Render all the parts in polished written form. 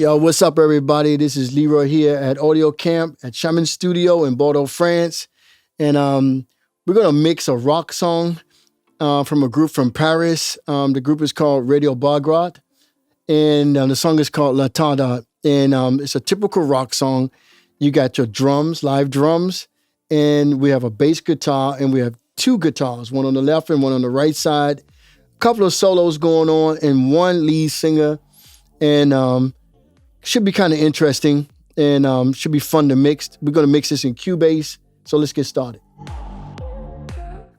Yo, what's up, everybody? This is Leroy here at Audio Camp at Shaman Studio in Bordeaux, France. And we're going to mix a rock song from a group from Paris. The group is called Radio Bagrat. And the song is called La Tada. And it's a typical rock song. You got your drums, live drums, and we have a bass guitar, and we have two guitars, one on the left and one on the right side. A couple of solos going on, and one lead singer. And should be kind of interesting, and should be fun to mix. We're going to mix this in Cubase, so let's get started.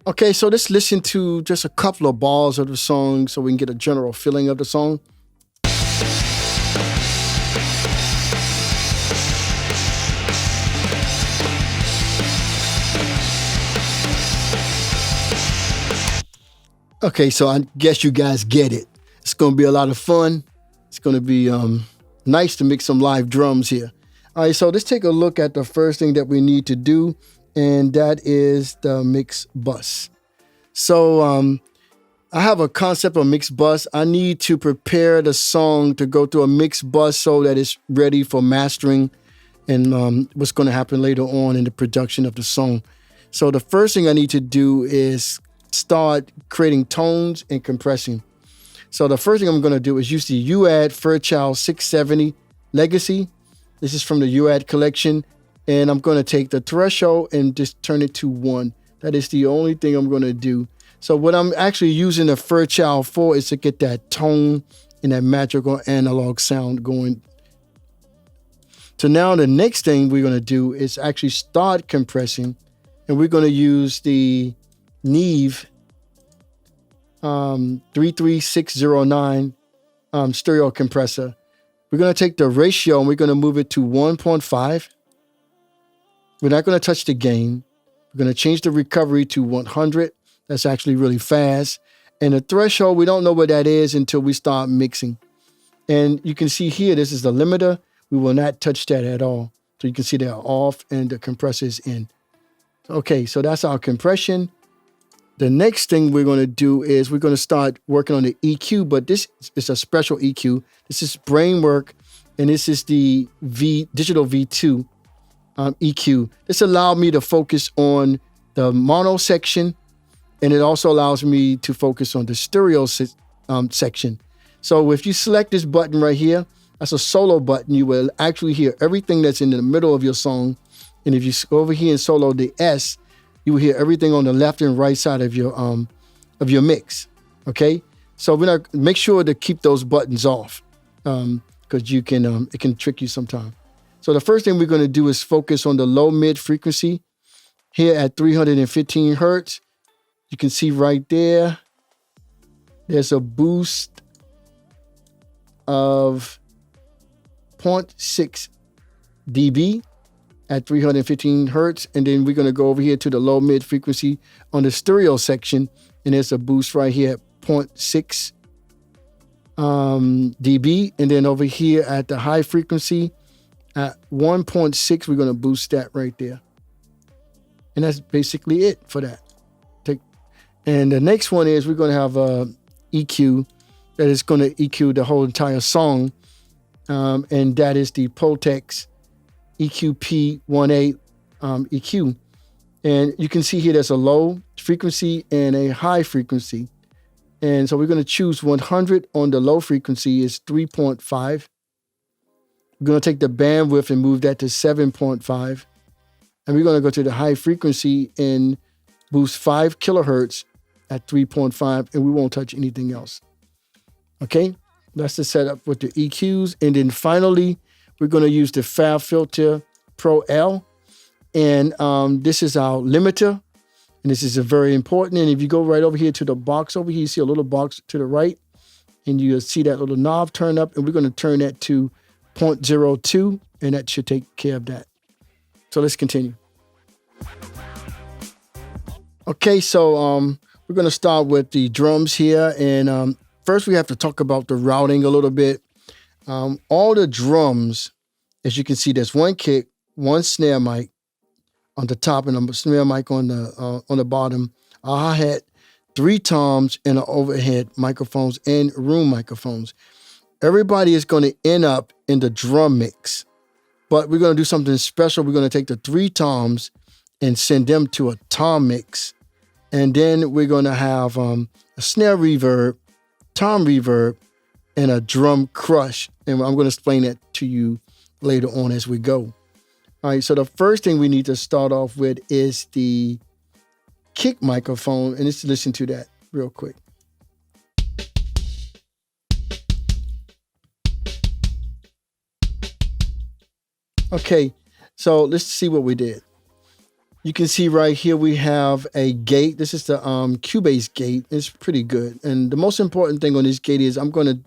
Okay, so let's listen to just a couple of bars of the song so we can get a general feeling of the song. Okay, so I guess you guys get it. It's going to be a lot of fun. It's going to be nice to mix some live drums here. All right, so let's take a look at the first thing that we need to do, and that is the mix bus. So I have a concept of mix bus. I need to prepare the song to go through a mix bus so that it's ready for mastering and what's going to happen later on in the production of the song. So the first thing I need to do is start creating tones and compressing. So the first thing I'm going to do is use the UAD Fairchild 670 Legacy. This is from the UAD collection. And I'm going to take the threshold and just turn it to 1. That is the only thing I'm going to do. So what I'm actually using the Fairchild for is to get that tone and that magical analog sound going. So now the next thing we're going to do is actually start compressing. And we're going to use the Neve 33609 stereo compressor. We're going to take the ratio and we're going to move it to 1.5. We're not going to touch the gain. We're going to change the recovery to 100. That's actually really fast. And the threshold, we don't know what that is until we start mixing. And you can see here, this is the limiter. We will not touch that at all. So you can see they're off and the compressor is in. Okay, so that's our compression. The next thing we're going to do is we're going to start working on the EQ, but this is a special EQ. This is Brainwork, and this is the Digital V2 EQ. This allowed me to focus on the mono section, and it also allows me to focus on the stereo section. So if you select this button right here, that's a solo button. You will actually hear everything that's in the middle of your song. And if you go over here and solo the S, you will hear everything on the left and right side of your mix. Okay, so we're not make sure to keep those buttons off because you can it can trick you sometimes. So the first thing we're going to do is focus on the low mid frequency here at 315 hertz. You can see right there, there's a boost of 0.6 dB. At 315 hertz, and then we're going to go over here to the low mid frequency on the stereo section, and there's a boost right here at 0.6 dB, and then over here at the high frequency at 1.6, we're going to boost that right there, and that's basically it for that. And the next one is we're going to have a EQ that is going to EQ the whole entire song, and that is the Potex EQP18 EQ. And you can see here there's a low frequency and a high frequency. And so we're going to choose 100 on the low frequency is 3.5. We're going to take the bandwidth and move that to 7.5. And we're going to go to the high frequency and boost 5 kilohertz at 3.5, and we won't touch anything else. Okay, that's the setup with the EQs. And then finally, we're going to use the Fab Filter Pro L. And this is our limiter. And this is a very important. And if you go right over here to the box over here, you see a little box to the right. And you'll see that little knob turn up. And we're going to turn that to 0.02. And that should take care of that. So let's continue. Okay, so we're going to start with the drums here. And first we have to talk about the routing a little bit. All the drums, as you can see, there's one kick, one snare mic on the top, and a snare mic on the bottom, a hi-hat, 3 toms, and an overhead microphones and room microphones. everybody is going to end up in the drum mix. But we're going to do something special. We're going to take the 3 toms and send them to a tom mix. And then we're going to have a snare reverb, tom reverb, and a drum crush. And I'm going to explain that to you later on as we go. All right, so the first thing we need to start off with is the kick microphone. And let's listen to that real quick. Okay, so let's see what we did. You can see right here we have a gate. This is the Cubase gate. It's pretty good. And the most important thing on this gate is I'm going to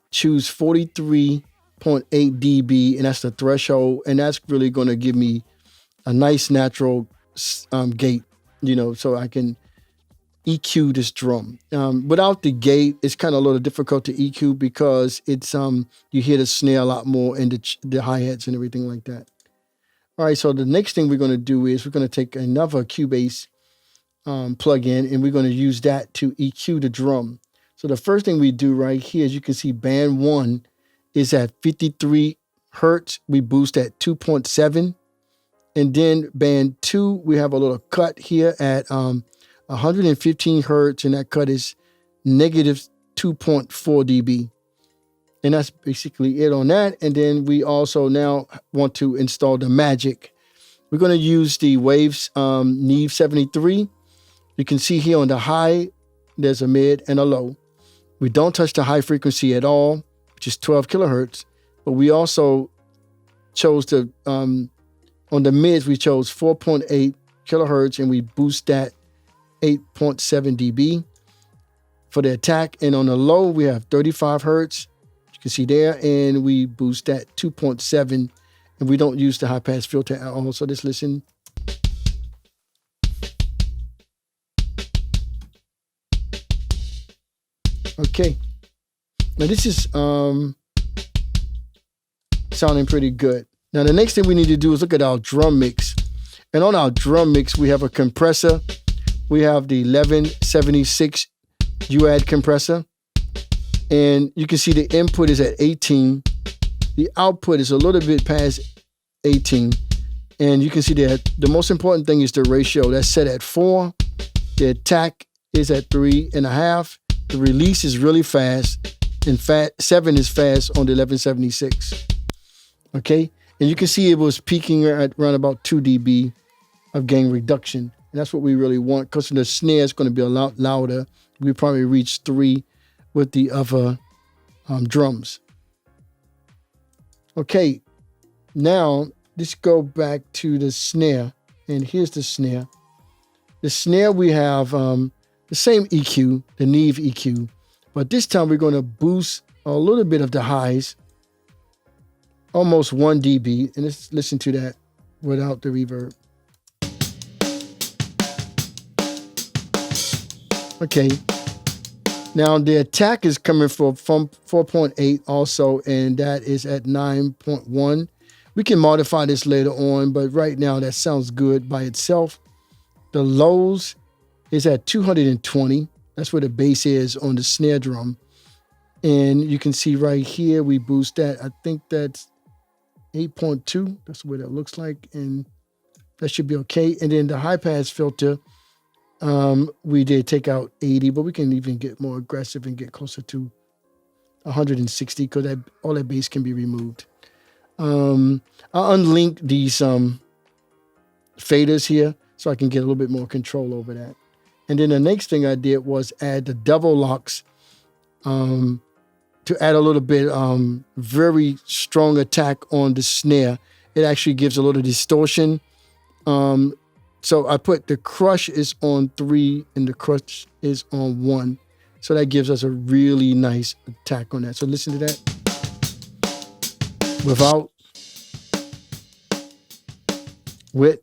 choose 43.8 dB, and that's the threshold. And that's really going to give me a nice natural gate, you know, so I can EQ this drum. Without the gate, it's kind of a little difficult to EQ because it's you hear the snare a lot more and the hi-hats and everything like that. All right, so the next thing we're going to do is we're going to take another Cubase plug-in, and we're going to use that to EQ the drum. So the first thing we do right here is you can see band 1 is at 53 hertz. We boost at 2.7. And then band 2, we have a little cut here at 115 hertz, and that cut is negative 2.4 dB. And that's basically it on that. And then we also now want to install the Magic. We're going to use the Waves Neve 73. You can see here on the high, there's a mid and a low. We don't touch the high frequency at all, which is 12 kilohertz. But we also chose the, on the mids, we chose 4.8 kilohertz, and we boost that 8.7 dB for the attack. And on the low, we have 35 hertz. You can see there, and we boost that 2.7, and we don't use the high pass filter at all. So let's listen. Okay, now this is sounding pretty good. Now the next thing we need to do is look at our drum mix, and on our drum mix we have a compressor. We have the 1176 UAD compressor. And you can see the input is at 18. The output is a little bit past 18. And you can see that the most important thing is the ratio. That's set at 4. The attack is at 3.5. The release is really fast. And 7 is fast on the 1176. Okay? And you can see it was peaking at around about 2 dB of gain reduction. And that's what we really want, because the snare is going to be a lot louder. We probably reach 3 with the other drums. Okay, now let's go back to the snare. And here's the snare. The snare, we have the same EQ, the Neve EQ. But this time we're going to boost a little bit of the highs, almost 1 dB. And let's listen to that without the reverb. Okay. Now the attack is coming from 4.8 also, and that is at 9.1. We can modify this later on, but right now that sounds good by itself. The lows is at 220. That's where the bass is on the snare drum. And you can see right here, we boost that. I think that's 8.2. That's what it looks like. And that should be okay. And then the high pass filter, we did take out 80, but we can even get more aggressive and get closer to 160 because all that bass can be removed. I'll unlink these faders here so I can get a little bit more control over that. And then the next thing I did was add the double locks to add a little bit very strong attack on the snare. It actually gives a little distortion. So I put the crush is on 3 and the crush is on 1. So that gives us a really nice attack on that. So listen to that. Without, with.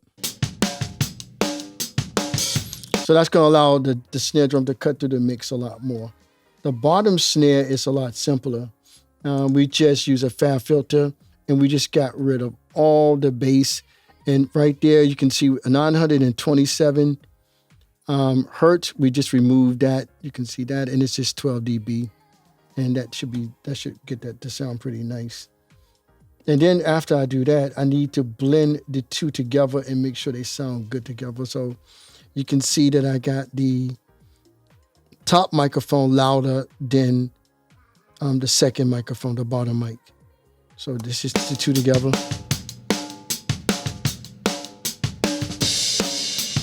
So that's going to allow the snare drum to cut through the mix a lot more. The bottom snare is a lot simpler. We just use a fab filter, and we just got rid of all the bass. And right there, you can see 927 hertz. We just removed that. You can see that, and it's just 12 dB. And that should get that to sound pretty nice. And then after I do that, I need to blend the two together and make sure they sound good together. So you can see that I got the top microphone louder than the second microphone, the bottom mic. So this is the two together.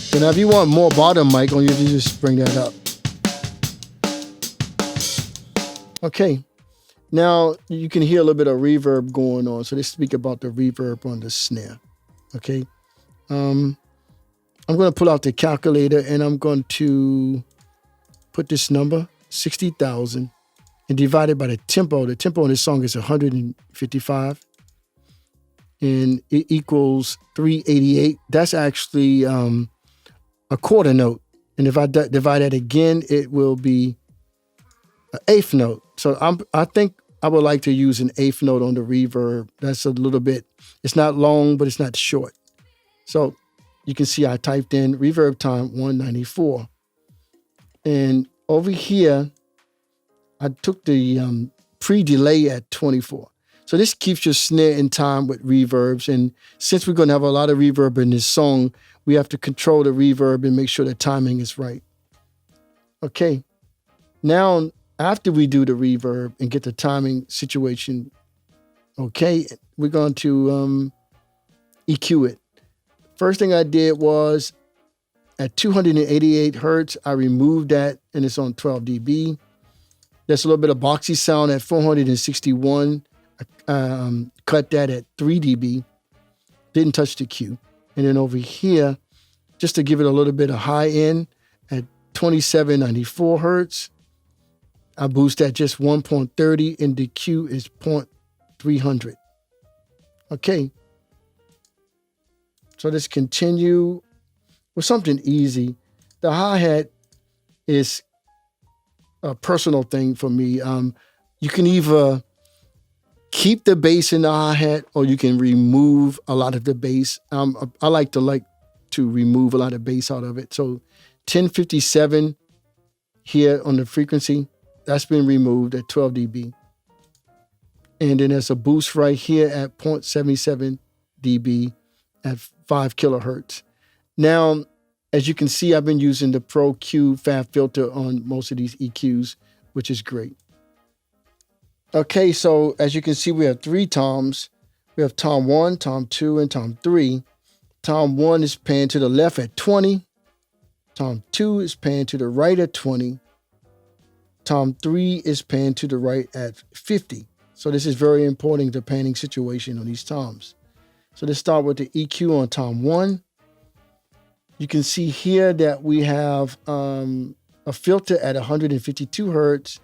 So now if you want more bottom mic, all you have to just bring that up. Okay. Now you can hear a little bit of reverb going on. So let's speak about the reverb on the snare. Okay. I'm going to pull out the calculator and I'm going to put this number, 60,000, and divide it by the tempo. The tempo in this song is 155. And it equals 388. That's actually a quarter note. And if I divide that again, it will be an eighth note. So I think I would like to use an eighth note on the reverb. That's a little bit, it's not long, but it's not short. So you can see I typed in reverb time 194. And over here, I took the pre-delay at 24. So this keeps your snare in time with reverbs. And since we're going to have a lot of reverb in this song, we have to control the reverb and make sure the timing is right. Okay. Now, after we do the reverb and get the timing situation, okay, we're going to EQ it. First thing I did was at 288 hertz, I removed that and it's on 12 dB. There's a little bit of boxy sound at 461. Cut that at 3 dB. Didn't touch the Q. And then over here, just to give it a little bit of high end at 2794 hertz, I boost that just 1.30 and the Q is 0.300. Okay. So let's continue with something easy. The hi-hat is a personal thing for me. You can either keep the bass in the hi-hat or you can remove a lot of the bass. I like to remove a lot of bass out of it. So 1057 here on the frequency, that's been removed at 12 dB. And then there's a boost right here at 0.77 dB at 5 kilohertz. Now, as you can see, I've been using the Pro Q Fab filter on most of these EQs, which is great. Okay, so as you can see, we have 3 toms. We have tom 1, tom 2, and tom 3. Tom 1 is panning to the left at 20. Tom 2 is panning to the right at 20. Tom 3 is panned to the right at 50. So this is very important, the panning situation on these toms. So let's start with the EQ on tom 1. You can see here that we have a filter at 152 hertz,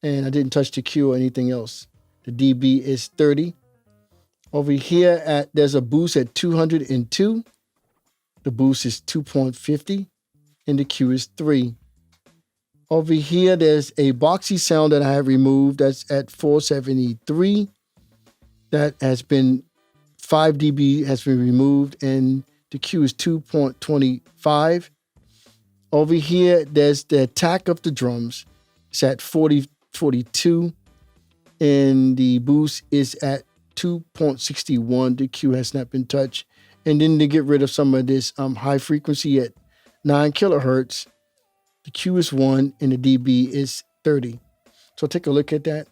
and I didn't touch the Q or anything else. The dB is 30. Over here, there's a boost at 202. The boost is 2.50, and the Q is 3. Over here, there's a boxy sound that I have removed. That's at 473. That has been 5 dB has been removed, and the Q is 2.25. Over here, there's the attack of the drums. It's at 42, and the boost is at 2.61. The Q has not been touched. And then to get rid of some of this high frequency at 9 kilohertz, the Q is 1 and the dB is 30. So take a look at that.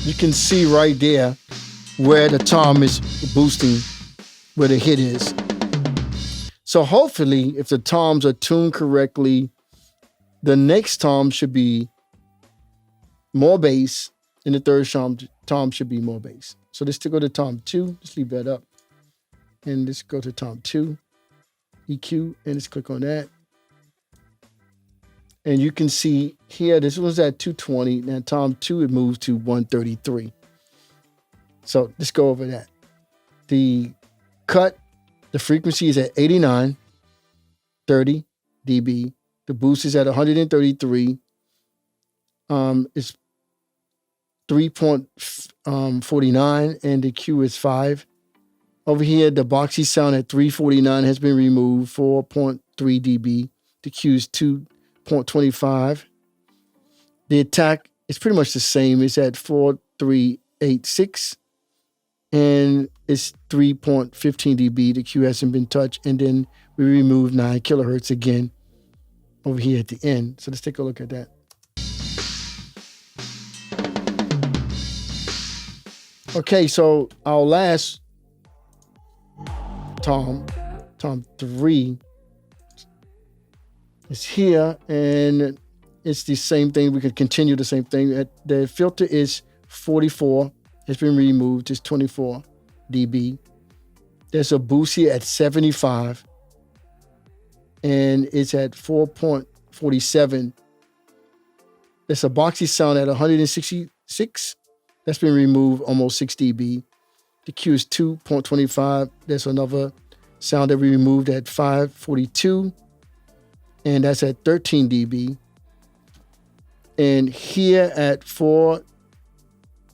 You can see right there where the tom is boosting, where the hit is. So hopefully, if the toms are tuned correctly, the next tom should be more bass, and the third tom should be more bass. So let's go to tom 2. Let's leave that up. And let's go to tom 2, EQ, and let's click on that. And you can see here, this was at 220. Now tom 2, it moves to 133. So let's go over that. The cut, the frequency is at 89, 30 dB. The boost is at 133. It's 3.49 and the Q is 5. Over here, the boxy sound at 349 has been removed, 4.3 dB. The Q is 2.25. The attack is pretty much the same. It's at 4386 and it's 3.15 dB. The Q hasn't been touched. And then we remove 9 kilohertz again over here at the end. So let's take a look at that. Okay, so our last tom 3 is here, and it's the same thing. We can continue the same thing. The filter is 44. It's been removed. It's 24 dB. There's a boost here at 75, and it's at 4.47. There's a boxy sound at 166. That's been removed, almost 6 dB. The Q is 2.25. There's another sound that we removed at 542, and that's at 13 dB. And here at 4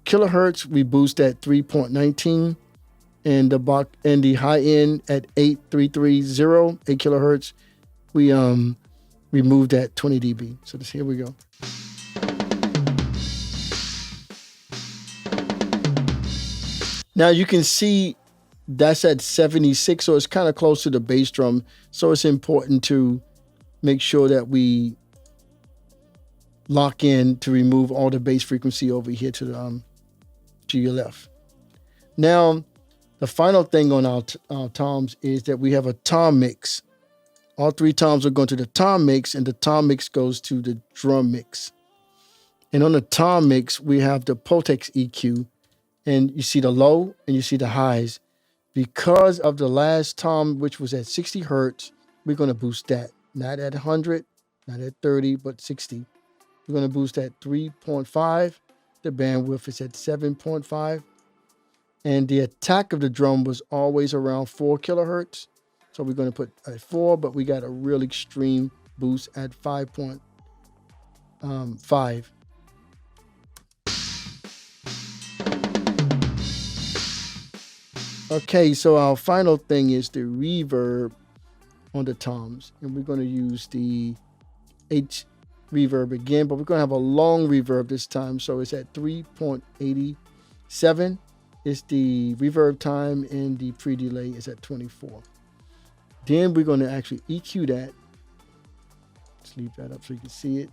kilohertz, we boost at 3.19, and the high end at 8330, 8 kilohertz, we removed at 20 dB. So here we go. Now you can see that's at 76, so it's kind of close to the bass drum. So it's important to make sure that we lock in to remove all the bass frequency over here to your left. Now, the final thing on our toms is that we have a tom mix. All 3 toms are going to the tom mix, and the tom mix goes to the drum mix. And on the tom mix, we have the Potex EQ, and you see the low and you see the highs. Because of the last tom, which was at 60 hertz, we're going to boost that. Not at 100, not at 30, but 60. We're going to boost at 3.5. The bandwidth is at 7.5. And the attack of the drum was always around 4 kilohertz. So we're going to put at 4, but we got a real extreme boost at 5.5. Okay, so our final thing is the reverb on the toms. And we're going to use the H reverb again, but we're going to have a long reverb this time. So it's at 3.87 is the reverb time, and the pre-delay is at 24. Then we're going to actually EQ that. Let's leave that up so you can see it.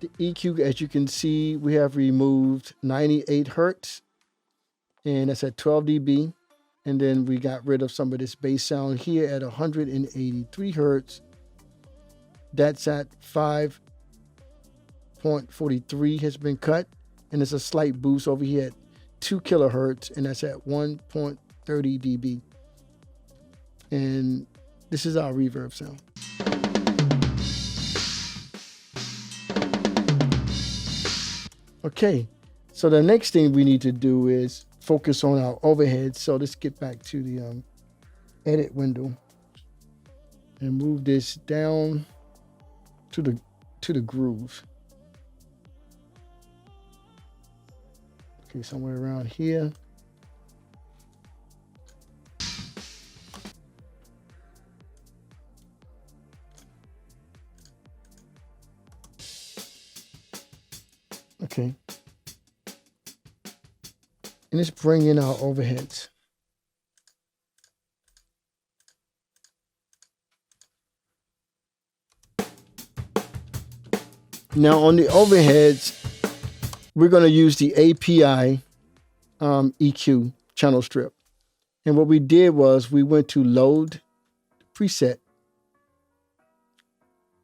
The EQ, as you can see, we have removed 98 hertz, and that's at 12 dB. And then we got rid of some of this bass sound here at 183 hertz. That's at 5.43 has been cut. And there's a slight boost over here at 2 kilohertz, and that's at 1.30 dB. And this is our reverb sound. Okay, so the next thing we need to do is focus on our overhead. So let's get back to the edit window and move this down to the groove. Okay, somewhere around here. Okay. And let's bring in our overheads. Now on the overheads, we're going to use the API EQ channel strip. And what we did was we went to load preset,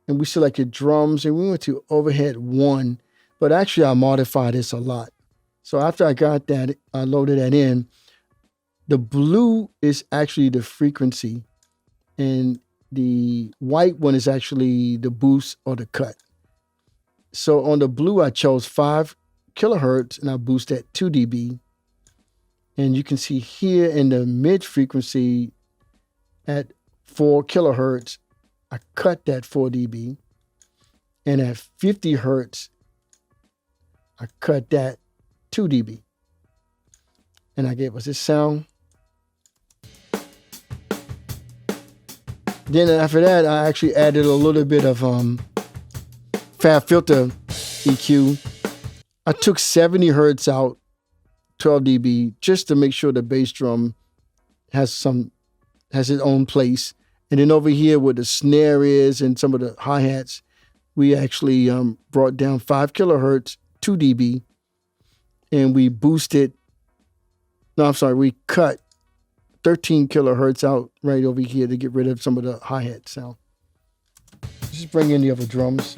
and we selected drums, and we went to overhead 1. But actually I modified this a lot. So after I got that, I loaded that in. The blue is actually the frequency, and the white one is actually the boost or the cut. So on the blue, I chose 5 kilohertz, and I boost at 2 dB. And you can see here in the mid frequency at 4 kilohertz, I cut that 4 dB. And at 50 hertz, I cut that 2 dB. And I gave us this sound. Then after that, I actually added a little bit of Fab filter EQ. I took 70 hertz out, 12 dB, just to make sure the bass drum has its own place. And then over here where the snare is and some of the hi-hats, we actually brought down 5 kilohertz, 2 dB, and we boosted, no, I'm sorry, we cut 13 kilohertz out right over here to get rid of some of the hi-hat sound. Just bring in the other drums.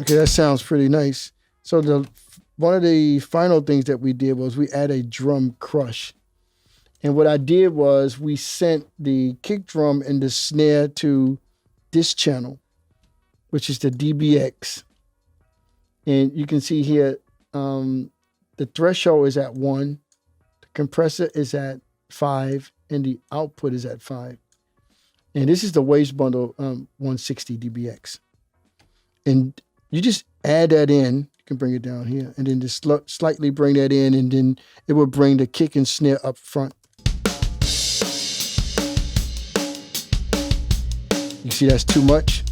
Okay, that sounds pretty nice. So one of the final things that we did was we added a drum crush. And what I did was we sent the kick drum and the snare to this channel, which is the DBX. And you can see here, the threshold is at 1, the compressor is at 5, and the output is at 5. And this is the waves bundle 160 DBX. And you just add that in. You can bring it down here, and then just slightly bring that in, and then it will bring the kick and snare up front. You see that's too much?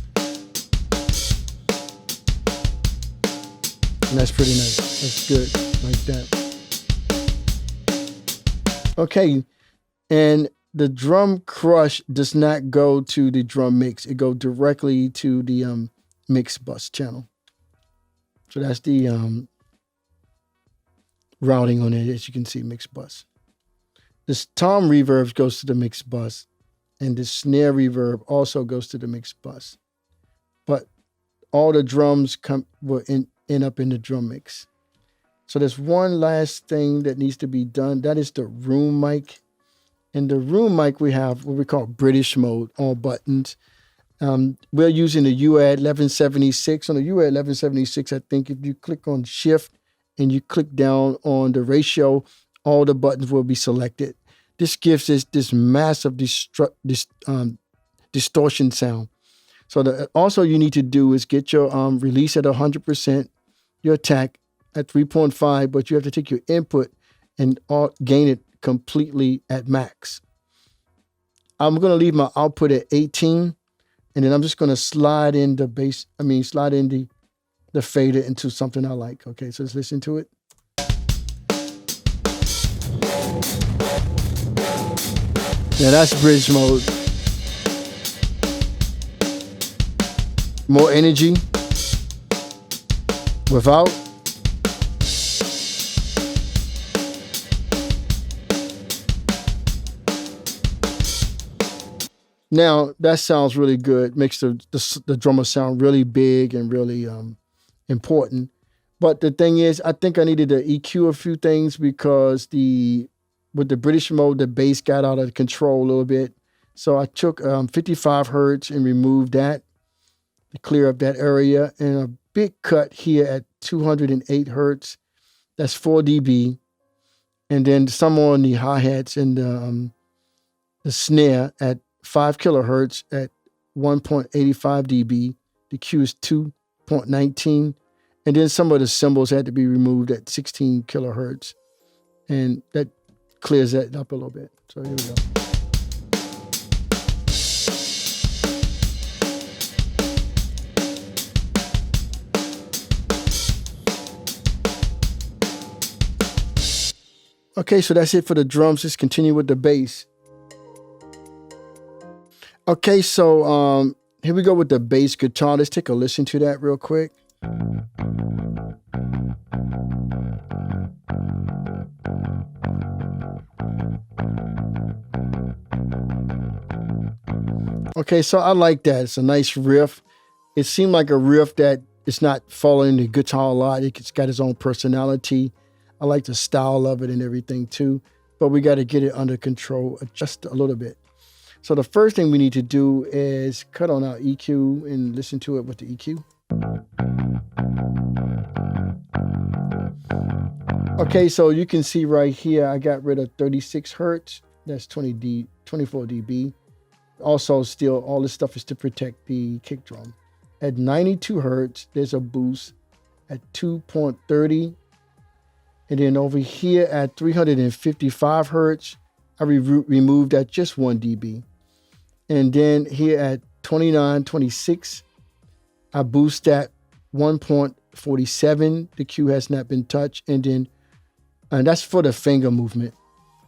And that's pretty nice. That's good, like that. Okay, and the drum crush does not go to the drum mix. It goes directly to the mix bus channel. So that's the routing on it, as you can see, mix bus. This tom reverb goes to the mix bus, and the snare reverb also goes to the mix bus. But all the drums will end up in the drum mix. So there's one last thing that needs to be done. That is the room mic. In the room mic, we have what we call British mode, all buttons. We're using the UAD 1176. On the UAD 1176, I think if you click on shift and you click down on the ratio, all the buttons will be selected. This gives us this massive distortion sound. So also you need to do is get your release at 100%, your attack at 3.5, but you have to take your input and gain it completely at max. I'm going to leave my output at 18. And then I'm just going to slide in the bass, slide in the fader into something I like. Okay, so let's listen to it. Yeah, that's bridge mode. More energy. Without. Now, that sounds really good. Makes the drummer sound really big and really important. But the thing is, I think I needed to EQ a few things because with the British mode, the bass got out of control a little bit. So I took 55 hertz and removed that to clear up that area. And a big cut here at 208 hertz. That's 4 dB. And then some on the hi-hats and the snare at 5 kilohertz at 1.85 dB. The Q is 2.19. And then some of the cymbals had to be removed at 16 kilohertz. And that clears that up a little bit. So here we go. Okay, so that's it for the drums. Let's continue with the bass. Okay, so here we go with the bass guitar. Let's take a listen to that real quick. Okay, so I like that. It's a nice riff. It seemed like a riff that it's not following the guitar a lot. It's got its own personality. I like the style of it and everything too, but we got to get it under control just a little bit. So the first thing we need to do is cut on our EQ and listen to it with the EQ. Okay, so you can see right here, I got rid of 36 hertz. That's 24 dB. Also, still, all this stuff is to protect the kick drum. At 92 hertz, there's a boost. at 2.30. And then over here at 355 hertz, I removed at just 1 dB. And then here at 2926, I boost that 1.47. The Q has not been touched. And that's for the finger movement,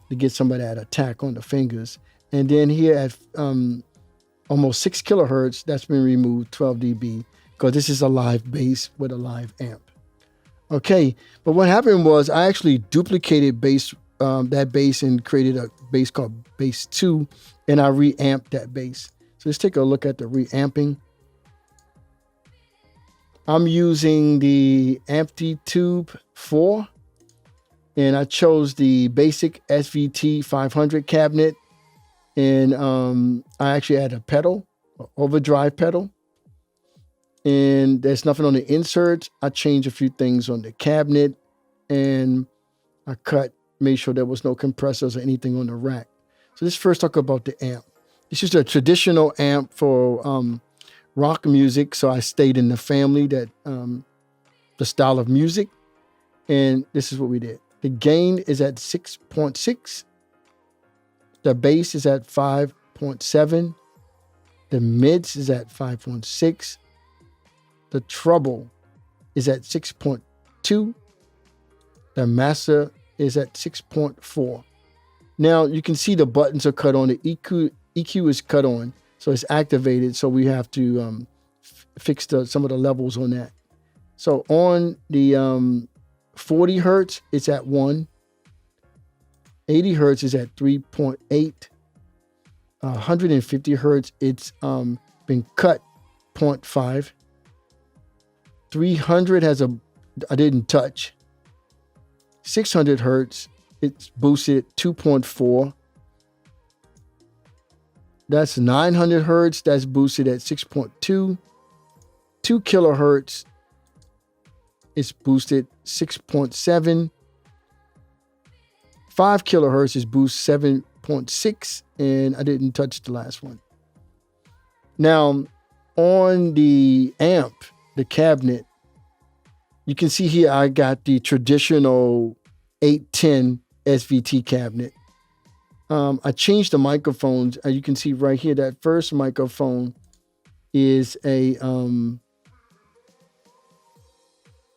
to get some of that attack on the fingers. And then here at almost 6 kilohertz, that's been removed, 12 dB, because this is a live bass with a live amp. Okay, but what happened was I actually duplicated that bass and created a bass called Bass 2, and I reamped that bass. So let's take a look at the reamping. I'm using the Amplitude 4, and I chose the basic SVT 500 cabinet, and I actually add a pedal, an overdrive pedal. And there's nothing on the inserts. I changed a few things on the cabinet, and I made sure there was no compressors or anything on the rack. So let's first talk about the amp. This is a traditional amp for rock music. So I stayed in the family that the style of music, and this is what we did. The gain is at 6.6. The bass is at 5.7. The mids is at 5.6. The treble is at 6.2. The master is at 6.4. Now you can see the buttons are cut on. The EQ is cut on, so it's activated. So we have to fix some of the levels on that. So on the 40 hertz, it's at 1. 80 hertz is at 3.8. 150 hertz, it's been cut 0.5. 300 I didn't touch. 600 hertz, it's boosted 2.4. That's 900 hertz, that's boosted at 6.2. 2 kilohertz, it's boosted 6.7. 5 kilohertz is boost 7.6, and I didn't touch the last one. Now, on the amp, the cabinet, you can see here I got the traditional 810 SVT cabinet. I changed the microphones. You can see right here that first microphone is a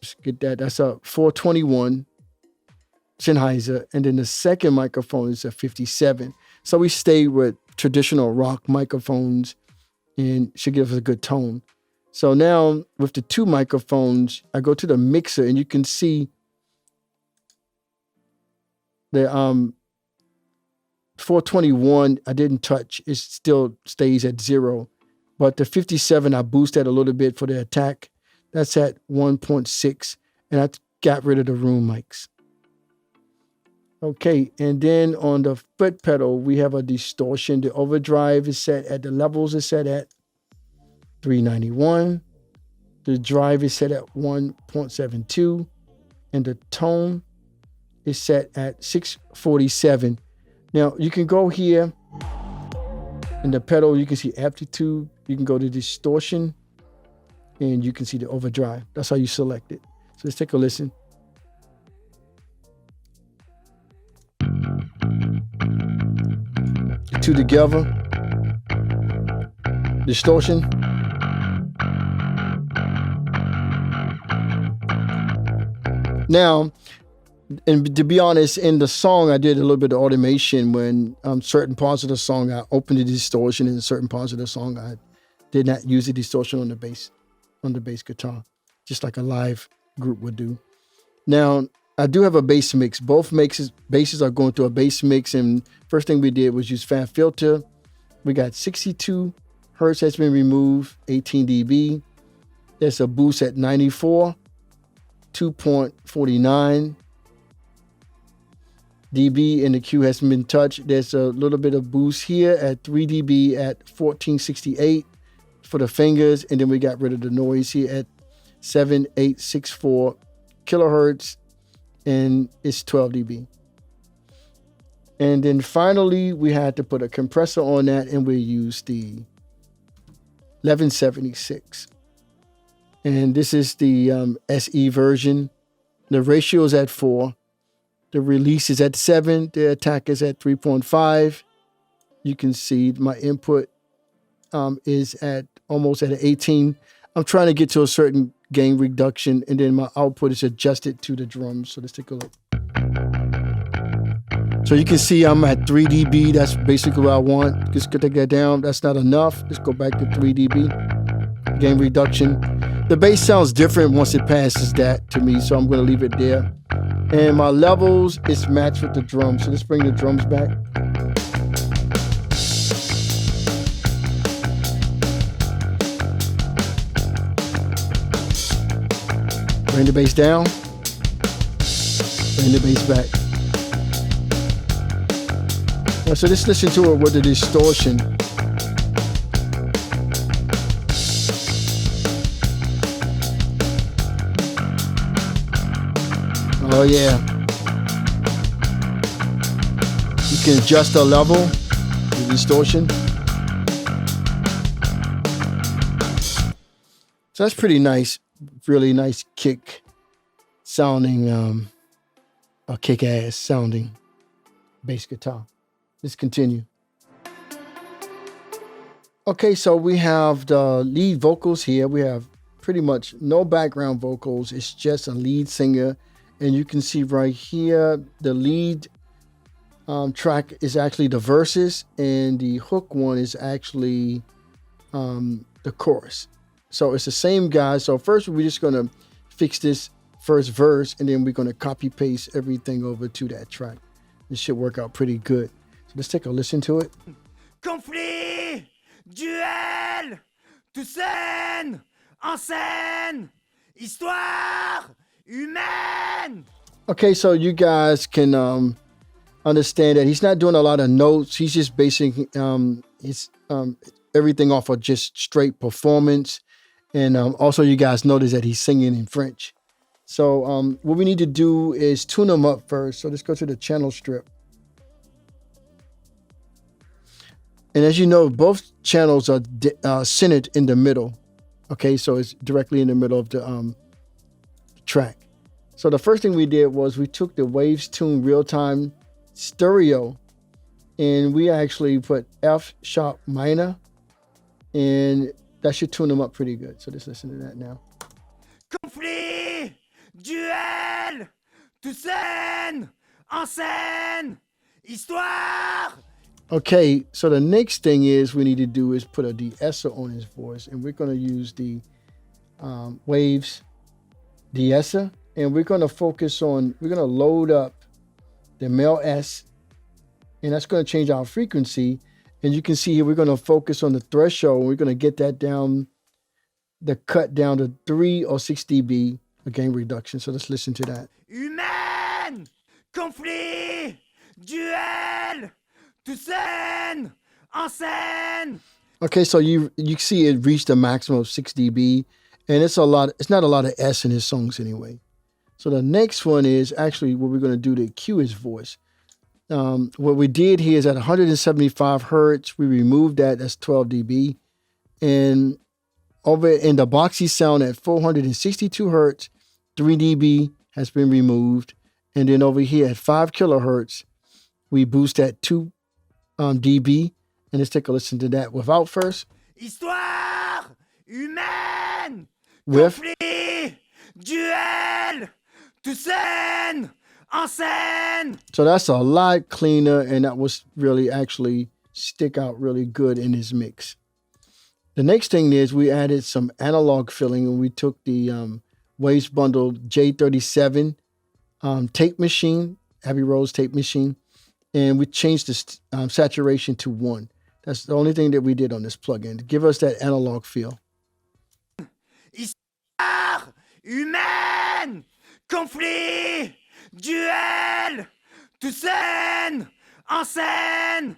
let's get that. That's a 421 Sennheiser, and then the second microphone is a 57. So we stayed with traditional rock microphones, and should give us a good tone. So now with the 2 microphones, I go to the mixer, and you can see the 421 I didn't touch. It still stays at 0. But the 57, I boosted a little bit for the attack. That's at 1.6. And I got rid of the room mics. Okay, and then on the foot pedal, we have a distortion. The overdrive is set at, the levels is set at 391. The drive is set at 1.72. And the tone is set at 647. Now, you can go here in the pedal, you can see amplitude. You can go to distortion, and you can see the overdrive. That's how you select it. So let's take a listen. The 2 together. Distortion. Now, and to be honest, in the song, I did a little bit of automation when certain parts of the song, I opened the distortion, and in certain parts of the song, I did not use the distortion on the bass guitar, just like a live group would do. Now, I do have a bass mix. Both basses are going through a bass mix, and first thing we did was use fan filter. We got 62 hertz has been removed, 18 dB. There's a boost at 94, 2.49 dB, and the Q hasn't been touched. There's a little bit of boost here at 3 dB at 1468 for the fingers, and then we got rid of the noise here at 7864 kilohertz, and it's 12 dB. And then finally, we had to put a compressor on that, and we used the 1176. And this is the SE version. The ratio is at 4. The release is at 7. The attack is at 3.5. You can see my input is at almost at 18. I'm trying to get to a certain gain reduction, and then my output is adjusted to the drums. So let's take a look. So you can see I'm at 3 dB. That's basically what I want. Just take that down. That's not enough. Let's go back to 3 dB. Gain reduction. The bass sounds different once it passes that to me, so I'm going to leave it there. And my levels is matched with the drums. So let's bring the drums back. Bring the bass down. Bring the bass back. Now, so let's listen to it with the distortion. Oh yeah. You can adjust the level, the distortion. So that's pretty nice. Really nice kick sounding, a kick-ass sounding bass guitar. Let's continue. Okay, so we have the lead vocals here. We have pretty much no background vocals. It's just a lead singer. And you can see right here, the lead track is actually the verses, and the hook one is actually the chorus. So it's the same guy. So first we're just going to fix this first verse, and then we're going to copy paste everything over to that track. This should work out pretty good. So let's take a listen to it. Conflit, duel, tout scène, en scène, histoire humaine. Okay, so you guys can understand that he's not doing a lot of notes. He's just basing his everything off of just straight performance. And also you guys notice that he's singing in French. So what we need to do is tune him up first. So let's go to the channel strip. And as you know, both channels are centered in the middle. Okay, so it's directly in the middle of the track. So the first thing we did was we took the Waves Tune Real-Time Stereo, and we actually put F sharp minor, and that should tune them up pretty good. So let's listen to that now. Conflit, duel, tout scène, en scène, histoire. Okay, so the next thing is we need to do is put a de-esser on his voice, and we're going to use the Waves de-esser, and we're going to focus on, we're going to load up the male S, and that's going to change our frequency. And you can see here, we're going to focus on the threshold, and we're going to get that down, the cut down to 3 or 6 dB, a gain reduction. So let's listen to that. Humaine, conflit, duel, tout scène, en scène. Okay, so you see it reached a maximum of 6 dB, and it's not a lot of S in his songs anyway. So the next one is actually what we're going to do to cue his voice. What we did here is at 175 hertz, we removed that, that's 12 dB. And over in the boxy sound at 462 hertz, 3 dB has been removed. And then over here at 5 kilohertz, we boost at 2 dB. And let's take a listen to that without first. Histoire humaine, With. conflit, duel, tout scène, en scène. So that's a lot cleaner, and that was really actually stick out really good in his mix. The next thing is we added some analog filling, and we took the Waves Bundle J37 tape machine, Abbey Road's tape machine, and we changed the saturation to 1. That's the only thing that we did on this plugin to give us that analog feel. Histoire humaine, conflit, duel, tout scène, en scène.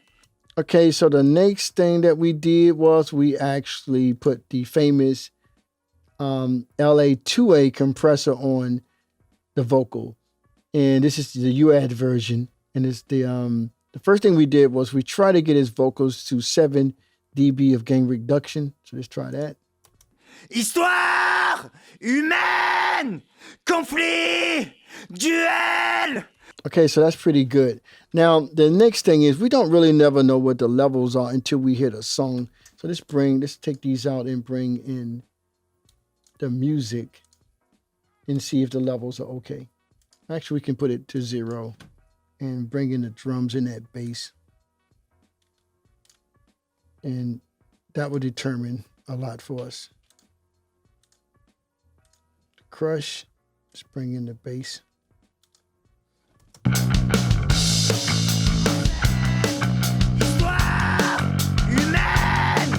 Okay, so the next thing that we did was we actually put the famous LA2A compressor on the vocal. And this is the UAD version. And it's the first thing we did was we tried to get his vocals to 7 dB of gain reduction. So let's try that. Histoire humaine, conflit, duel. Okay, so that's pretty good. Now, the next thing is we don't really never know what the levels are until we hit a song. So let's take these out and bring in the music and see if the levels are okay. Actually, we can put it to 0 and bring in the drums and that bass. And that will determine a lot for us. Crush, let's bring in the bass. Histoire humaine,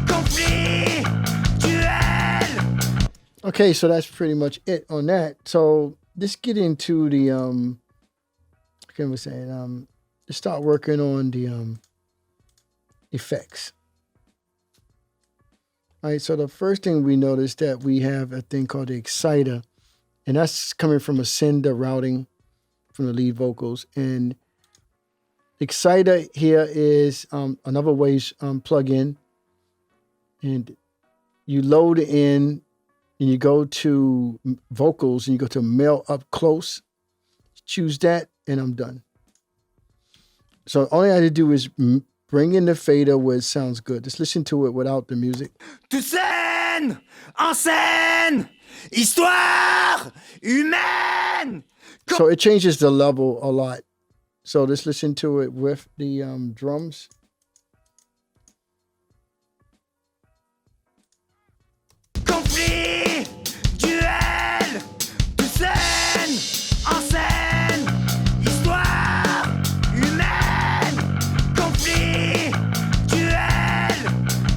conflit, duel. Okay, so that's pretty much it on that. So let's get into the okay, we're saying let's start working on the effects. All right, so the first thing we notice that we have a thing called the exciter, and that's coming from a sender routing from the lead vocals. And exciter here is another ways plug-in, and you load in and you go to vocals and you go to mail up close, choose that, and I'm done. So all I had to do is bring in the fader where it sounds good. Just listen to it without the music. Tout scène, en scène, histoire humaine. So it changes the level a lot. So let's listen to it with the drums. Conflit, duel, tout scène, en scène, histoire humaine. Conflit, duel,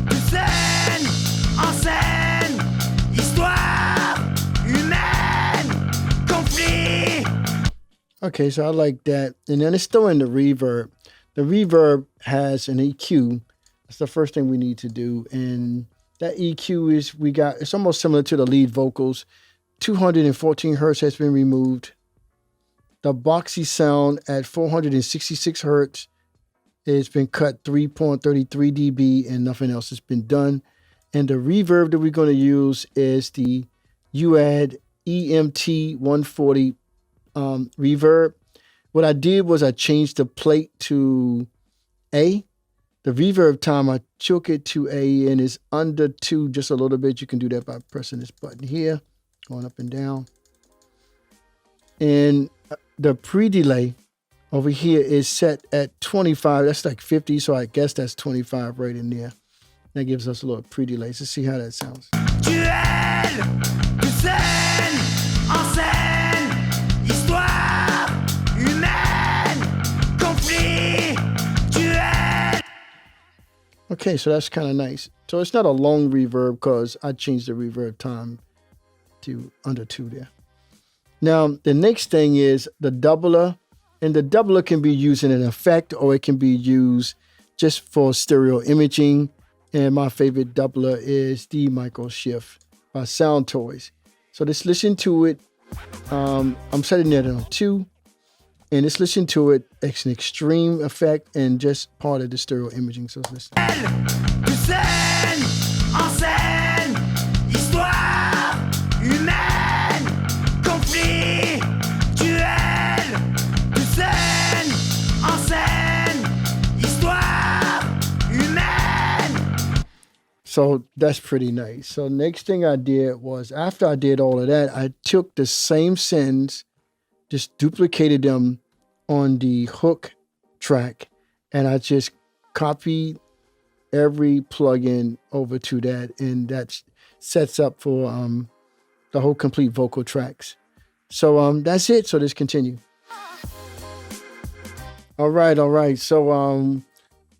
tout scène, en scène, histoire humaine. Conflit. Okay, so I like that. And then it's still in the reverb. The reverb has an EQ. That's the first thing we need to do. And that EQ is, it's almost similar to the lead vocals. 214 hertz has been removed. The boxy sound at 466 hertz has been cut 3.33 dB and nothing else has been done. And the reverb that we're going to use is the UAD EMT 140 reverb. What I did was I changed the plate to A. The reverb time, I took it to A and it's under 2 just a little bit. You can do that by pressing this button here, going up and down. And the pre-delay over here is set at 25. That's like 50, so I guess that's 25 right in there. That gives us a little pre-delay. Let's see how that sounds. Duel, tout scène, en scène, histoire humaine. Conflit, duel. Okay, so that's kind of nice. So it's not a long reverb because I changed the reverb time to under 2 there. Now, the next thing is the doubler. And the doubler can be used in an effect or it can be used just for stereo imaging. And my favorite doubler is the Micro Shift by Sound Toys. So let's listen to it. I'm setting it on 2. And let's listen to it. It's an extreme effect and just part of the stereo imaging. So let's listen. Tout scène, en scène, histoire humaine. Conflit, duel, tout scène, en scène, histoire humaine. So that's pretty nice. So next thing I did was after I did all of that, I took the same sends, just duplicated them on the hook track, and I just copied every plugin over to that, and that sets up for the whole complete vocal tracks. So that's it. So let's continue. All right. So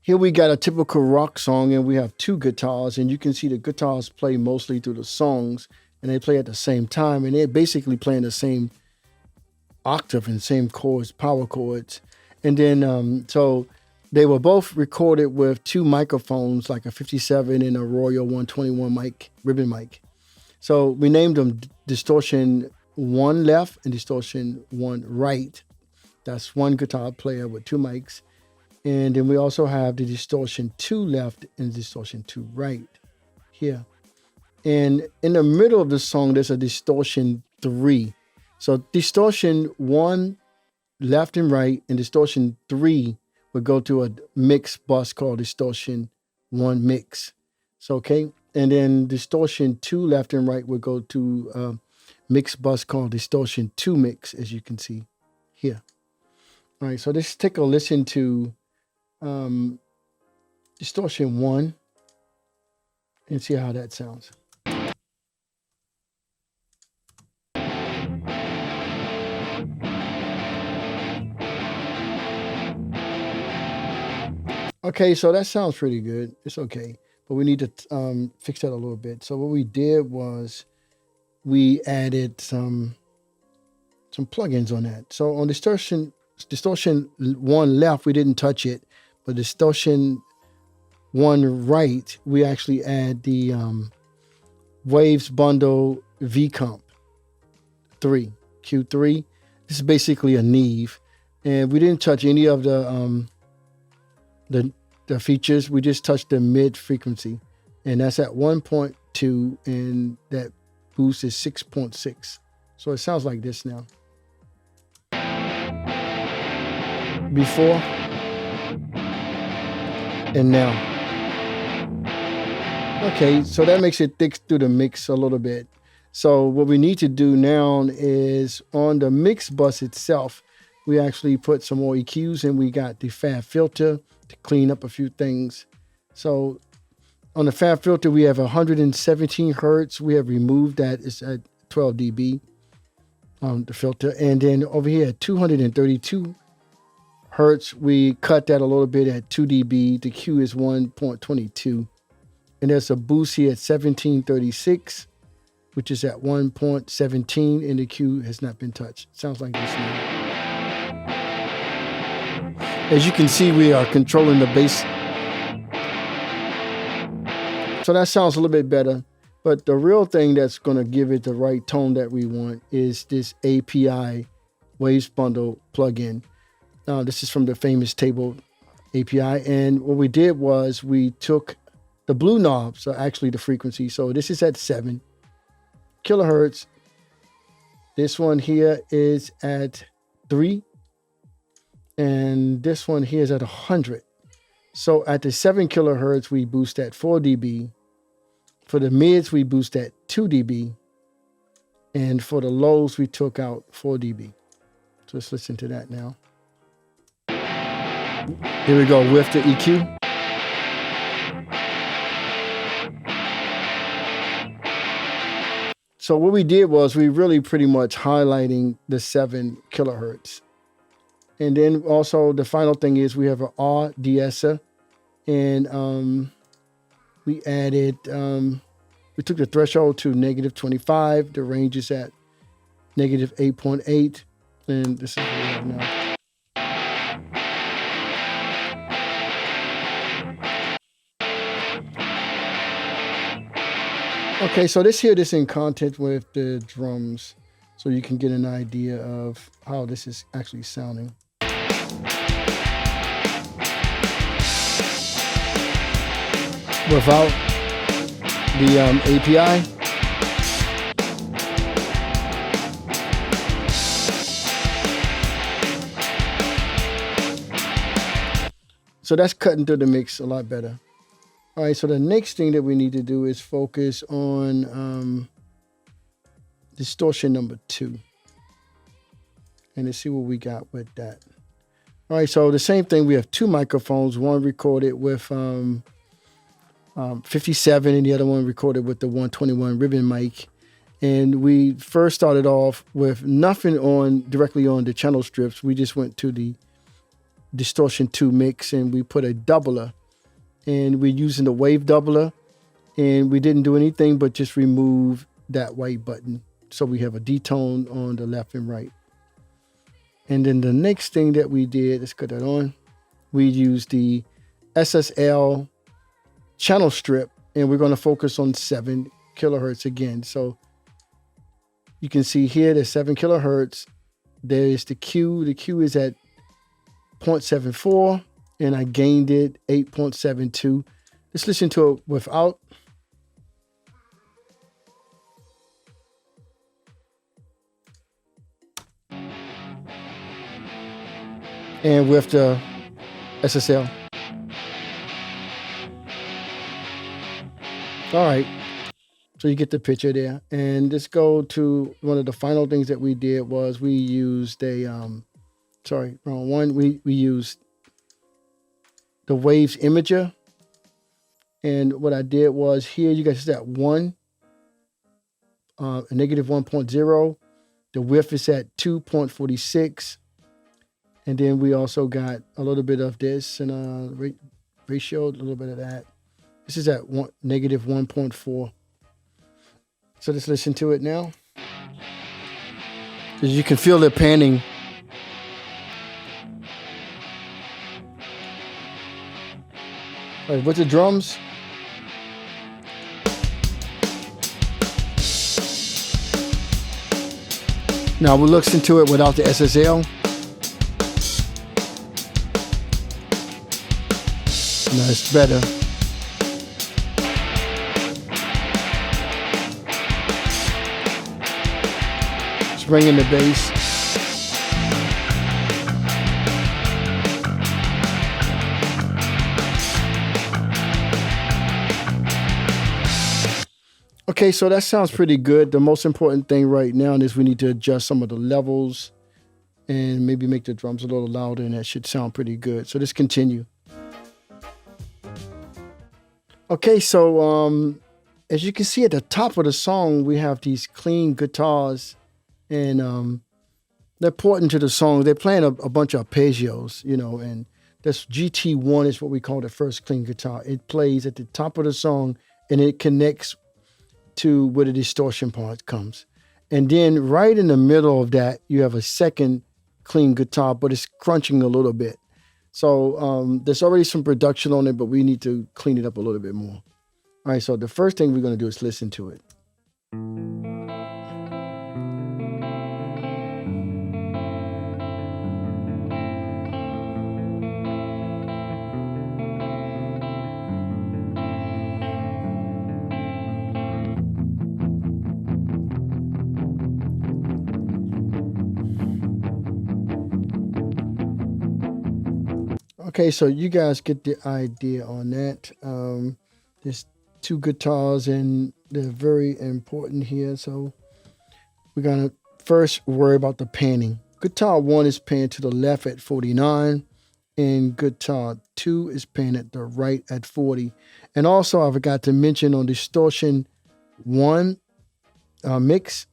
here we got a typical rock song, and we have 2 guitars, and you can see the guitars play mostly through the songs, and they play at the same time, and they're basically playing the same octave and same chords, power chords. And then so they were both recorded with 2 microphones, like a 57 and a Royal 121 mic, ribbon mic. So we named them Distortion 1 left and Distortion 1 right. That's one guitar player with 2 mics. And then we also have the Distortion 2 left and Distortion 2 right here. And in the middle of the song, there's a distortion 3. So distortion 1 left and right, and distortion 3 would go to a mix bus called distortion 1 mix. So, okay. And then distortion 2 left and right would go to a mix bus called distortion 2 mix, as you can see here. All right. So let's take a listen to distortion 1 and see how that sounds. Okay, so that sounds pretty good. It's okay, but we need to fix that a little bit. So what we did was we added some plugins on that. So on distortion 1 left, we didn't touch it, but distortion 1 right, we actually add the Waves Bundle V Comp 3 Q3. This is basically a Neve, and we didn't touch any of the features. We just touched the mid frequency, and that's at 1.2, and that boost is 6.6. So it sounds like this now. Before and now. Okay, so that makes it thick through the mix a little bit. So what we need to do now is on the mix bus itself, we actually put some more EQs, and we got the fab filter to clean up a few things. So on the fab filter, we have 117 hertz. We have removed that. It's at 12 dB on the filter. And then over here at 232 hertz, we cut that a little bit at 2 dB. The Q is 1.22. And there's a boost here at 1736, which is at 1.17, and the Q has not been touched. Sounds like this now. As you can see, we are controlling the bass. So that sounds a little bit better. But the real thing that's going to give it the right tone that we want is this API Waves Bundle plugin. This is from the famous Table API. And what we did was we took the blue knobs, are actually the frequency. So this is at 7 kilohertz. This one here is at 3. And this one here is at 100. So at the 7 kilohertz, we boost at 4 dB. For the mids, we boost at 2 dB. And for the lows, we took out 4 dB. So let's listen to that now. Here we go with the EQ. So what we did was we really pretty much highlighting the 7 kilohertz. And then also the final thing is we have an R de-esser, and we added, we took the threshold to -25. The range is at -8.8, and this is what we have now. Okay, so this here, this in content with the drums, so you can get an idea of how this is actually sounding. Without the API. So that's cutting through the mix a lot better. All right, so the next thing that we need to do is focus on distortion number 2. And let's see what we got with that. All right, so the same thing, we have 2 microphones, one recorded with 57 and the other one recorded with the 121 ribbon mic. And we first started off with nothing on directly on the channel strips. We just went to the distortion 2 mix and we put a doubler, and we're using the wave doubler, and we didn't do anything but just remove that white button. So we have a detone on the left and right. And then the next thing that we did, let's cut that on. We used the SSL channel strip, and we're going to focus on 7 kilohertz again. So you can see here the 7 kilohertz. There is the Q. The Q is at 0.74, and I gained it 8.72. Let's listen to it without. and with the SSL. All right. So you get the picture there. And let's go to one of the final things that we did was we used a, sorry, wrong one. We used the Waves Imager. And what I did was here, you guys see that one, a negative 1.0. The width is at 2.46. And then we also got a little bit of this and ratio, a little bit of that. This is at negative 1.4. So let's listen to it now. As you can feel the panning. All right, with the drums. Now we'll listen to it without the SSL. No, it's better. Just bringing the bass. Okay, so that sounds pretty good. The most important thing right now is we need to adjust some of the levels and maybe make the drums a little louder, and that should sound pretty good. So let's continue. Okay, so as you can see at the top of the song, we have these clean guitars, and they're important to the song. They're playing a bunch of arpeggios, you know, and this GT1 is what we call the first clean guitar. It plays at the top of the song, and it connects to where the distortion part comes. And then right in the middle of that, you have a second clean guitar, but it's crunching a little bit. So there's already some production on it, but we need to clean it up a little bit more. All right, so the first thing we're going to do is listen to it. Okay, so you guys get the idea on that. There's two guitars and they're very important here. So we're going to first worry about the panning. Guitar 1 is panned to the left at 49 and guitar 2 is panned at the right at 40. And also I forgot to mention on distortion 1 mix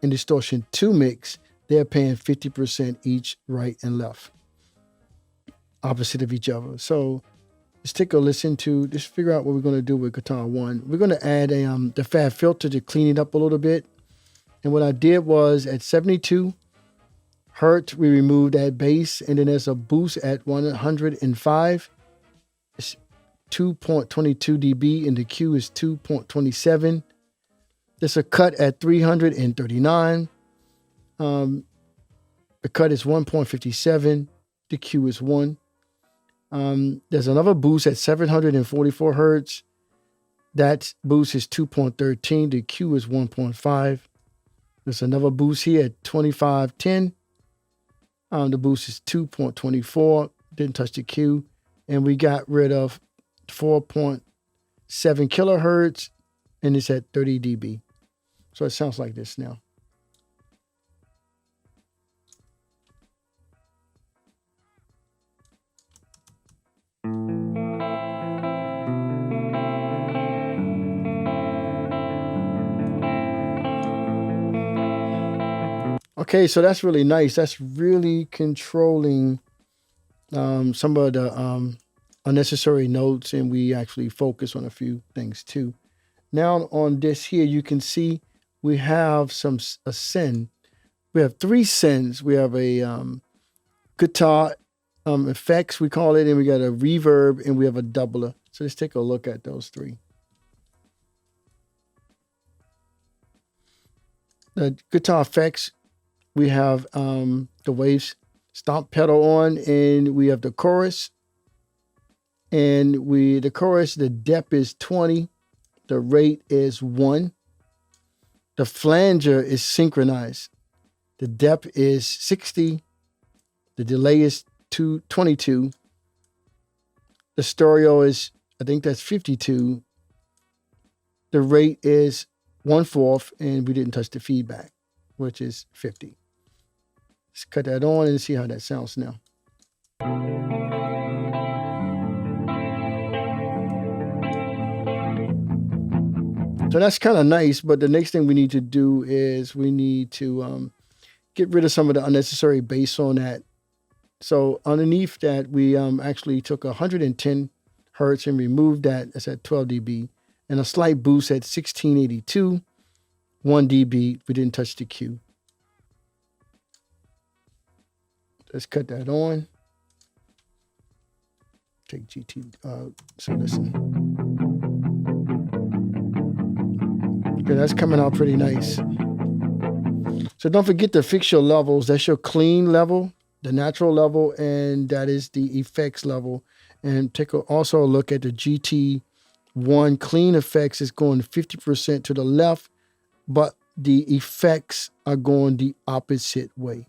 and distortion 2 mix, they're paying 50% each right and left, opposite of each other. So let's take a listen to, just figure out what we're going to do with guitar 1. We're going to add the fab filter to clean it up a little bit. And what I did was at 72 hertz, we removed that bass, and then there's a boost at 105. It's 2.22 dB and the Q is 2.27. There's a cut at 339. The cut is 1.57. The Q is 1. There's another boost at 744 hertz. That boost is 2.13. The Q is 1.5. There's another boost here at 2510. The boost is 2.24. Didn't touch the Q. And we got rid of 4.7 kilohertz. And it's at 30 dB. So it sounds like this now. Okay, so that's really nice. That's really controlling some of the unnecessary notes, and we actually focus on a few things too. Now on this here, you can see we have a send. We have 3 sends. We have a guitar effects, we call it, and we got a reverb, and we have a doubler. So let's take a look at those 3. The guitar effects, we have the Waves stomp pedal on, and we have the chorus. And the chorus, the depth is 20. The rate is 1. The flanger is synchronized. The depth is 60. The delay is 22. The stereo is, I think that's 52. The rate is 1/4, and we didn't touch the feedback, which is 50. Let's cut that on and see how that sounds now. So that's kind of nice, but the next thing we need to do is we need to get rid of some of the unnecessary bass on that. So underneath that, we actually took 110 hertz and removed that. That's at 12 dB. And a slight boost at 1682, 1 dB. We didn't touch the Q. Let's cut that on. Take GT. So listen. Okay, that's coming out pretty nice. So don't forget to fix your levels. That's your clean level, the natural level, and that is the effects level. And take also a look at the GT1 clean effects. Is going 50% to the left, but the effects are going the opposite way.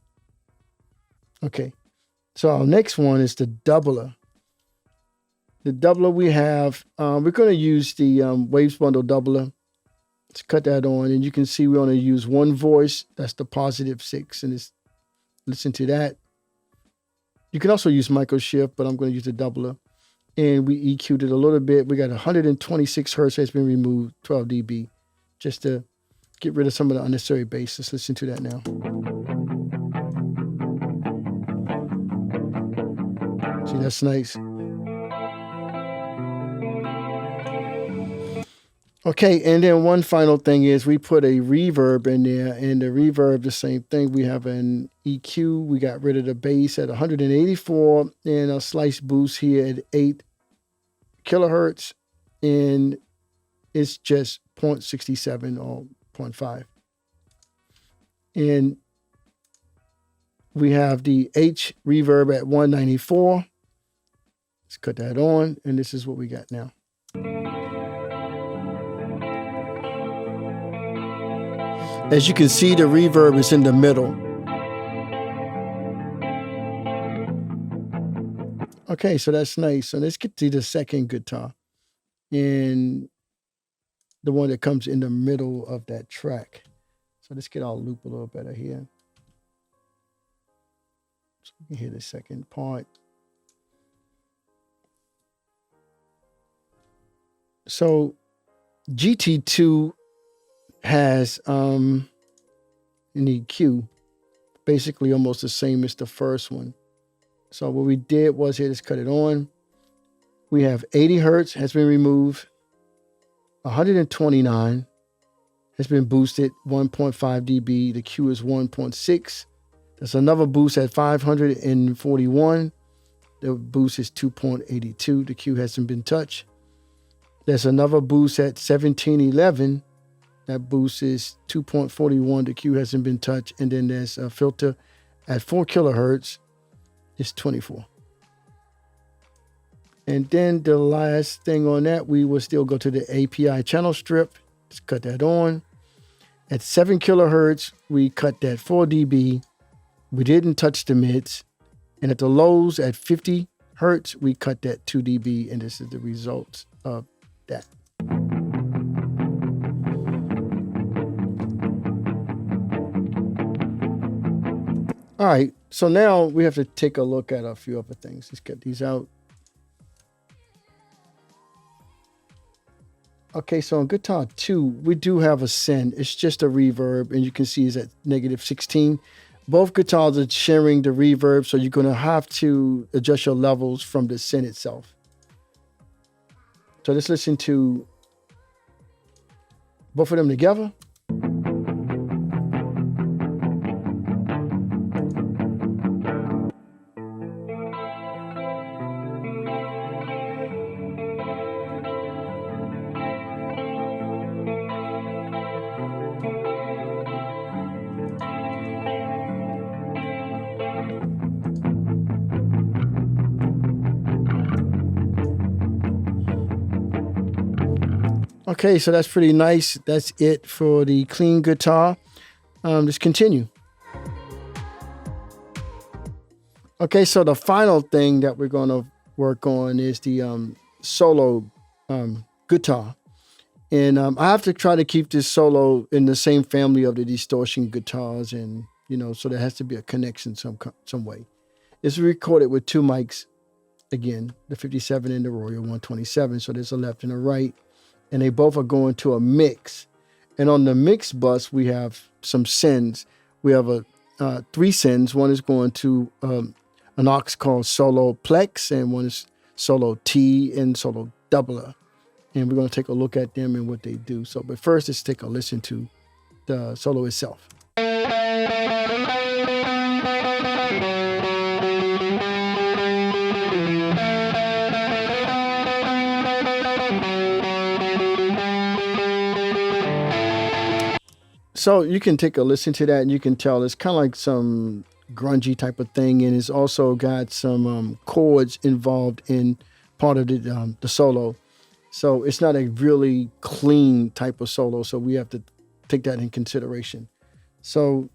Okay, so our next one is the doubler. The doubler we have, we're going to use the Waves Bundle doubler. Let's cut that on, and you can see we only use one voice. That's the +6, and listen to that. You can also use micro shift, but I'm going to use the doubler. And we EQ'd it a little bit. We got 126 hertz has been removed, 12 dB, just to get rid of some of the unnecessary bass. Let's listen to that now. See, that's nice. Okay, and then one final thing is we put a reverb in there, and the reverb, the same thing. We have an EQ. We got rid of the bass at 184 and a slice boost here at 8 kilohertz, and it's just 0.67 or 0.5. And we have the H reverb at 194. Let's cut that on, and this is what we got now. As you can see, the reverb is in the middle. Okay, so that's nice. So let's get to the second guitar, and the one that comes in the middle of that track. So let's get our loop a little better here. So we can hear the second part. So GT2 has an EQ, basically almost the same as the first one. So what we did was here, let's cut it on. We have 80 hertz has been removed, 129 has been boosted, 1.5 dB. The Q is 1.6. There's another boost at 541. The boost is 2.82. The Q hasn't been touched. There's another boost at 1711. That boost is 2.41. The Q hasn't been touched. And then there's a filter at 4 kilohertz. It's 24. And then the last thing on that, we will still go to the API channel strip. Let's cut that on. At 7 kilohertz, we cut that 4 dB. We didn't touch the mids. And at the lows at 50 hertz, we cut that 2 dB. And this is the results of that. All right, so now we have to take a look at a few other things. Let's get these out. Okay, so on guitar 2, we do have a send. It's just a reverb, and you can see it's at -16. Both guitars are sharing the reverb, so you're going to have to adjust your levels from the send itself. So let's listen to both of them together. Okay, so that's pretty nice. That's it for the clean guitar. Let's continue. Okay, so the final thing that we're going to work on is the solo guitar. And I have to try to keep this solo in the same family of the distortion guitars, and so there has to be a connection some way. It's recorded with two mics, again, the 57 and the Royal 127. So there's a left and a right, and they both are going to a mix. And on the mix bus, we have some sends. We have three sends. One is going to an aux called solo plex, and one is solo T and solo doubler. And we're going to take a look at them and what they do. So, but first, let's take a listen to the solo itself. So you can take a listen to that, and you can tell it's kind of like some grungy type of thing, and it's also got some chords involved in part of the solo. So it's not a really clean type of solo. So we have to take that in consideration. So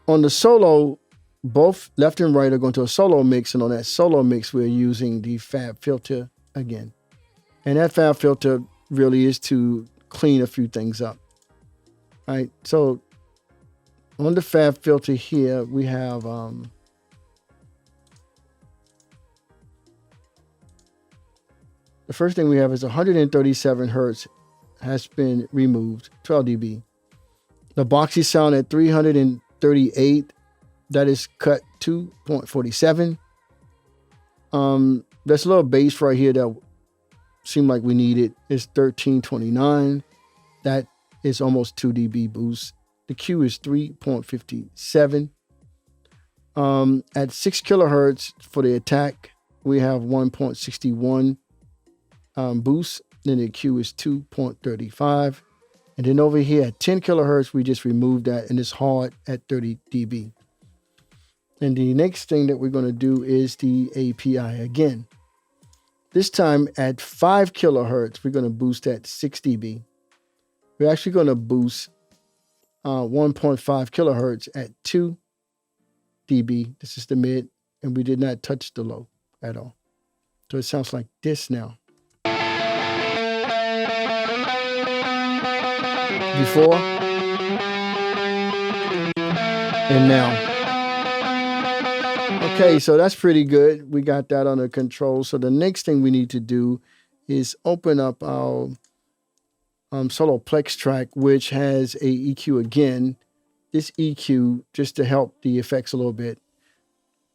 on the solo, both left and right are going to a solo mix. And on that solo mix, we're using the Fab filter again. And that Fab filter really is to clean a few things up. All right. So on the Fab filter here, we have the first thing we have is 137 hertz has been removed, 12 dB. The boxy sound at 338, that is cut 2.47. There's a little bass right here that seemed like we needed. It's 1329. That is almost 2 dB boost. The Q is 3.57. At 6 kilohertz for the attack, we have 1.61 boost. Then the Q is 2.35. And then over here at 10 kilohertz, we just removed that, and it's hard at 30 dB. And the next thing that we're going to do is the API again. This time at 5 kilohertz, we're going to boost at 6 dB. We're actually going to boost 1.5 kilohertz at 2 dB. This is the mid, and we did not touch the low at all. So it sounds like this now. Before and now. Okay, so that's pretty good. We got that under control. So the next thing we need to do is open up our solo plex track, which has a EQ again. This EQ, just to help the effects a little bit,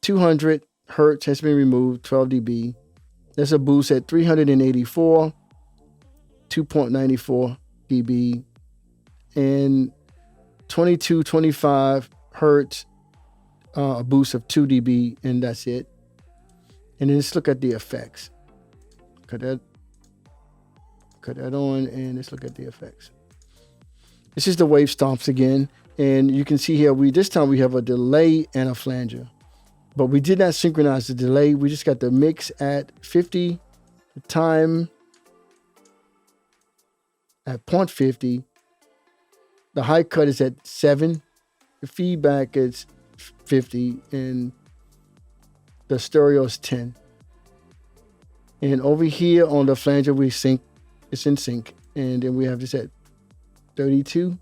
200 hertz has been removed, 12 dB. There's a boost at 384, 2.94 dB, and 2225 hertz, a boost of 2 dB, and that's it. And then let's look at the effects. Cut that on, and let's look at the effects. This is the wave stomps again, and you can see here this time we have a delay and a flanger, but we did not synchronize the delay. We just got the mix at 50, the time at 0.50. The high cut is at 7. The feedback is 50, and the stereo is 10. And over here on the flanger, we sync. It's in sync. And then we have this at 32.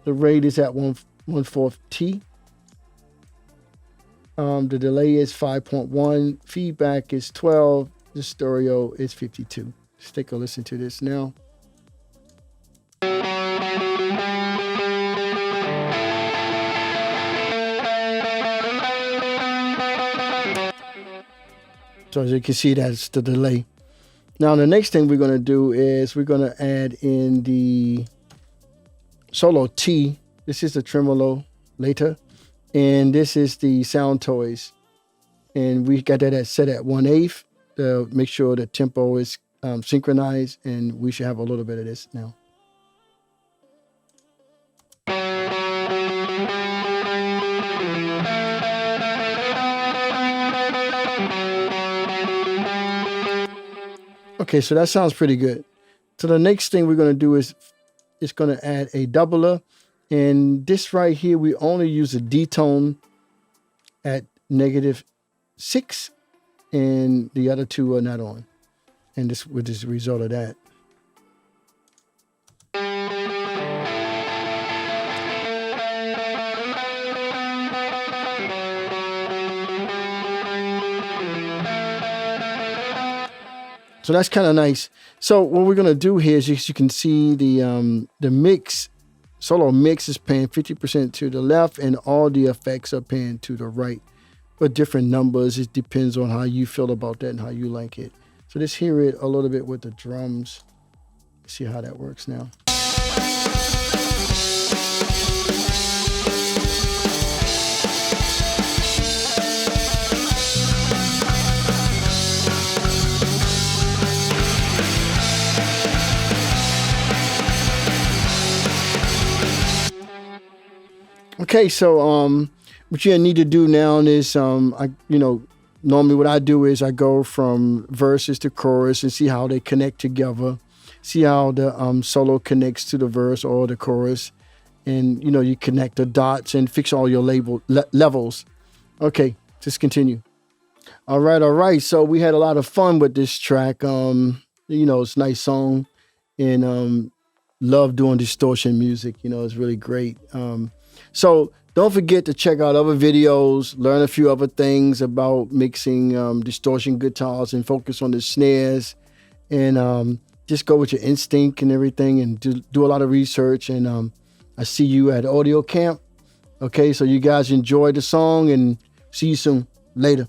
The rate is at 1/4 T. The delay is 5.1. Feedback is 12. The stereo is 52. Let's take a listen to this now. So as you can see, that's the delay. Now, the next thing we're going to do is we're going to add in the solo T. This is the tremolo later. And this is the Sound Toys. And we got that set at 1/8 to make sure the tempo is synchronized. And we should have a little bit of this now. Okay, so that sounds pretty good. So the next thing we're going to do is it's going to add a doubler. And this right here, we only use a D-tone at -6, and the other two are not on. And this was the result of that. So that's kind of nice. So what we're gonna do here is, as you can see, the mix, solo mix is paying 50% to the left, and all the effects are paying to the right. But different numbers. It depends on how you feel about that and how you like it. So let's hear it a little bit with the drums. See how that works now. Okay, so what you need to do now is normally what I do is I go from verses to chorus and see how they connect together. See how the solo connects to the verse or the chorus, and you connect the dots and fix all your levels. Okay, just continue. All right. So we had a lot of fun with this track. It's a nice song, and love doing distortion music. It's really great. So don't forget to check out other videos, learn a few other things about mixing distortion guitars, and focus on the snares, and just go with your instinct and everything, and do a lot of research. And I see you at Audio Camp. Okay, so you guys enjoy the song, and see you soon. Later.